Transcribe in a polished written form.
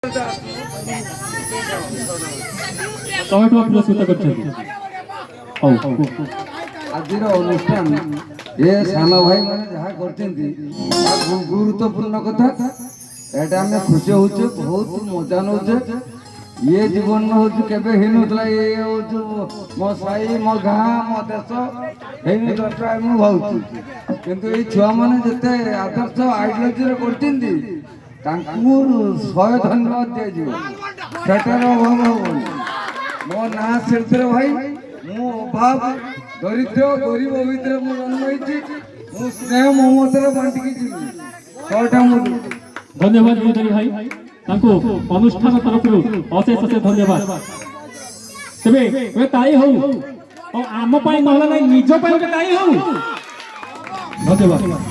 पुरस्कृत आज अनुष्ठान ये सान भाई मैंने जहाँ कर गुरुत्वपूर्ण कथा एटा आम खुशी होचे बहुत मजा नौचे ये जीवन हूँ केवे हिनुतला ये मो साई मो गाँ मो देश हिनुतला मु भावुची किंतु ये छुआ मैंने जिते आदर्श आइडियोलॉजी करछिंदी तांकु शहे धन्यवाद दिया सेटार अभाव हबनी मो ना सिरथरे भाई मु अभाव दरिद्र गरीब भितर मु जन्म होइछि मु स्नेह ममतार बांटिकी जीवी छटा मु धन्यवाद मोदरी भाई तांको अनुष्ठान तरफ अशेष अशेष धन्यवाद तेबे वे ताई हो और आम पाई नहला नहीं निज पाई ताई हो धन्यवाद।